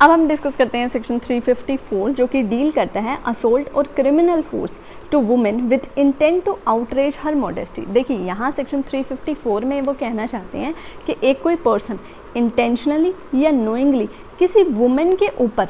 अब हम डिस्कस करते हैं सेक्शन 354 जो कि डील करता है असोल्ट और criminal force to women with intent to outrage her modesty. देखिए यहाँ सेक्शन 354 में वो कहना चाहते हैं कि एक कोई पर्सन इंटेंशनली या नोइंगली किसी वुमेन के ऊपर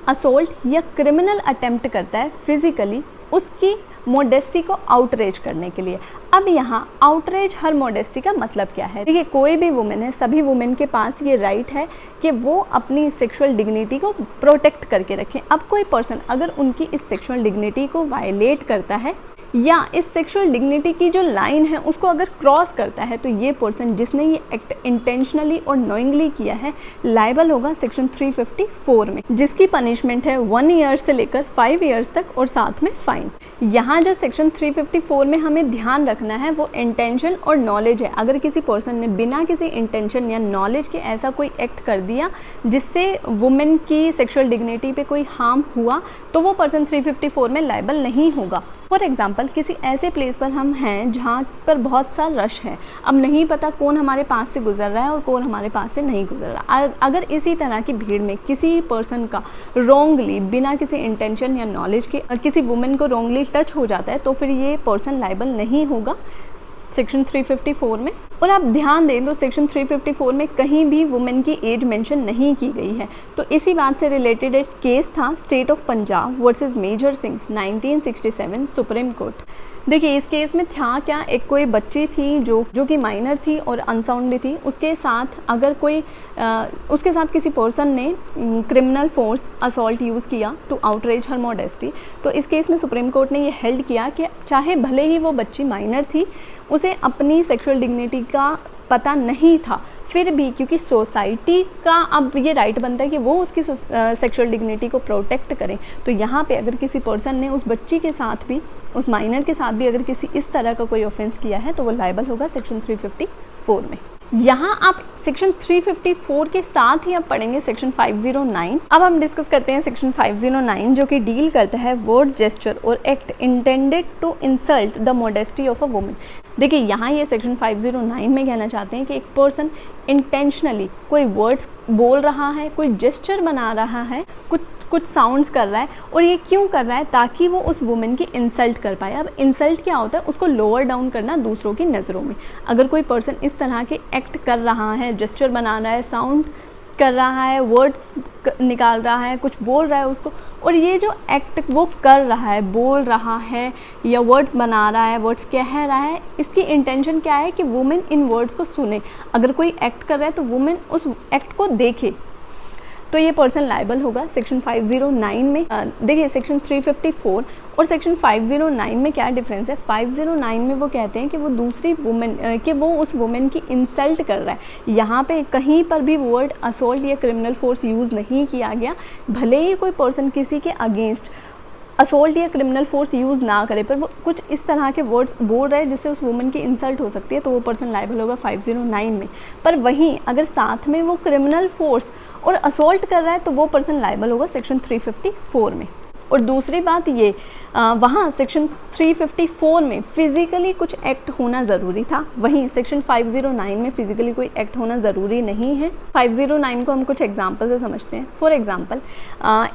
असोल्ट या क्रिमिनल अटेम्प्ट करता है फिजिकली उसकी मॉडेस्टी को आउटरेज करने के लिए। अब यहाँ आउटरेज हर मॉडेस्टी का मतलब क्या है? देखिए कोई भी वुमेन है, सभी वुमेन के पास ये राइट है कि वो अपनी सेक्सुअल डिग्निटी को प्रोटेक्ट करके रखें। अब कोई पर्सन अगर उनकी इस सेक्सुअल डिग्निटी को वायलेट करता है या इस सेक्सुअल डिग्निटी की जो लाइन है उसको अगर क्रॉस करता है तो ये पर्सन जिसने ये एक्ट इंटेंशनली और नोइंगली किया है लायबल होगा सेक्शन 354 में, जिसकी पनिशमेंट है 1 ईयर से लेकर 5 ईयर्स तक और साथ में फाइन। यहाँ जो सेक्शन 354 में हमें ध्यान रखना है वो इंटेंशन और नॉलेज है। अगर किसी पर्सन ने बिना किसी इंटेंशन या नॉलेज के ऐसा कोई एक्ट कर दिया जिससे वुमेन की सेक्सुअल डिग्निटी पे कोई हार्म हुआ तो वो पर्सन 354 में लायबल नहीं होगा। फॉर एग्जाम्पल किसी ऐसे प्लेस पर हम हैं जहाँ पर बहुत सा रश है, अब नहीं पता कौन हमारे पास से गुजर रहा है और कौन हमारे पास से नहीं गुजर रहा। अगर इसी तरह की भीड़ में किसी पर्सन का रॉन्गली बिना किसी इंटेंशन या नॉलेज के किसी वुमेन को रॉन्गली टच हो जाता है तो फिर ये पर्सन लायबल नहीं होगा सेक्शन 354 में। और आप ध्यान दें तो सेक्शन 354 में कहीं भी वुमेन की एज मेंशन नहीं की गई है। तो इसी बात से रिलेटेड एक केस था State of Punjab versus Major Singh 1967 Supreme Court. देखिए इस केस में था क्या, एक कोई बच्ची थी जो कि माइनर थी और अनसाउंड भी थी। उसके साथ अगर कोई उसके साथ किसी पर्सन ने क्रिमिनल फोर्स असॉल्ट यूज़ किया टू आउटरेज हर मॉडेस्टी, तो इस केस में सुप्रीम कोर्ट ने ये हेल्ड किया कि चाहे भले ही वो बच्ची माइनर थी, उसे अपनी सेक्सुअल डिग्निटी का पता नहीं था, फिर भी क्योंकि सोसाइटी का अब ये राइट बनता है कि वो उसकी सेक्सुअल डिग्निटी को प्रोटेक्ट करें, तो यहाँ पे अगर किसी पर्सन ने उस बच्ची के साथ भी, उस माइनर के साथ भी अगर किसी इस तरह का कोई ऑफेंस किया है तो वो लायबल होगा सेक्शन 354 में। यहाँ आप सेक्शन 354 के साथ ही आप पढ़ेंगे सेक्शन 509। अब हम डिस्कस करते हैं सेक्शन 509 जो कि डील करता है वर्ड, जेस्चर और act intended to insult the modesty of a woman. देखिए यहाँ ये सेक्शन 509 में कहना चाहते हैं कि एक पर्सन इंटेंशनली कोई वर्ड्स बोल रहा है, कोई जेस्चर बना रहा है, कुछ साउंड्स कर रहा है, और ये क्यों कर रहा है? ताकि वो उस वुमेन की इंसल्ट कर पाए। अब इंसल्ट क्या होता है? उसको लोअर डाउन करना दूसरों की नज़रों में। अगर कोई पर्सन इस तरह के एक्ट कर रहा है, जेस्चर बना रहा है, साउंड कर रहा है, वर्ड्स निकाल रहा है, कुछ बोल रहा है उसको, और ये जो एक्ट वो कर रहा है, बोल रहा है या वर्ड्स बना रहा है, वर्ड्स कह रहा है, इसकी इंटेंशन क्या है कि वुमेन इन वर्ड्स को सुने। अगर कोई एक्ट कर रहा है तो वुमेन उस एक्ट को देखे, तो ये पर्सन लायबल होगा सेक्शन 509 में। देखिए सेक्शन 354 और सेक्शन 509 में क्या डिफरेंस है? 509 में वो कहते हैं कि वो दूसरी वुमेन कि वो उस वुमेन की इंसल्ट कर रहा है। यहाँ पे कहीं पर भी वर्ड असॉल्ट या क्रिमिनल फोर्स यूज़ नहीं किया गया। भले ही कोई पर्सन किसी के अगेंस्ट असोल्ट या क्रिमिनल फोर्स यूज़ ना करे, पर वो कुछ इस तरह के वर्ड्स बोल रहे हैं जिससे उस वुमेन की इंसल्ट हो सकती है, तो वो पर्सन लायबल होगा 509 में। पर वहीं अगर साथ में वो क्रिमिनल फोर्स और असोल्ट कर रहा है तो वो पर्सन लायबल होगा सेक्शन 354 में। और दूसरी बात ये, वहाँ सेक्शन 354 में फ़िज़िकली कुछ एक्ट होना ज़रूरी था, वहीं सेक्शन 509 में फ़िज़िकली कोई एक्ट होना ज़रूरी नहीं है। 509 को हम कुछ एग्जांपल से समझते हैं। फॉर एग्जांपल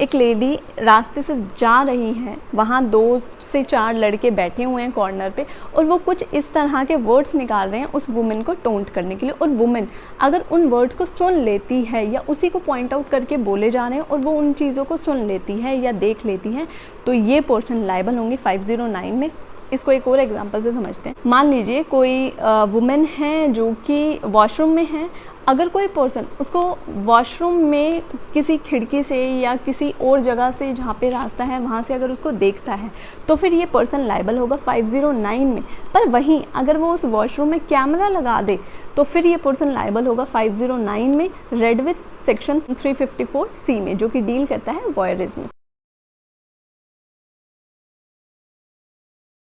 एक लेडी रास्ते से जा रही है, वहाँ 2 से 4 लड़के बैठे हुए हैं कॉर्नर पे, और वो कुछ इस तरह के वर्ड्स निकाल रहे हैं उस वुमेन को टोंट करने के लिए, और वुमेन अगर उन वर्ड्स को सुन लेती है या उसी को पॉइंट आउट करके बोले जा रहे हैं और वो उन चीज़ों को सुन लेती है या देख लेती है, तो ये पर्सन लायबल होंगे 509 में। इसको एक और एग्जांपल से समझते हैं। मान लीजिए कोई वुमेन है जो कि वॉशरूम में है, अगर कोई पर्सन उसको वॉशरूम में किसी खिड़की से या किसी और जगह से जहाँ पे रास्ता है वहाँ से अगर उसको देखता है तो फिर ये पर्सन लायबल होगा 509 में। पर वहीं अगर वो उस वॉशरूम में कैमरा लगा दे तो फिर ये पर्सन लायबल होगा 509 में, रेड विथ सेक्शन 354C में, जो कि डील करता है वॉयरिज्म।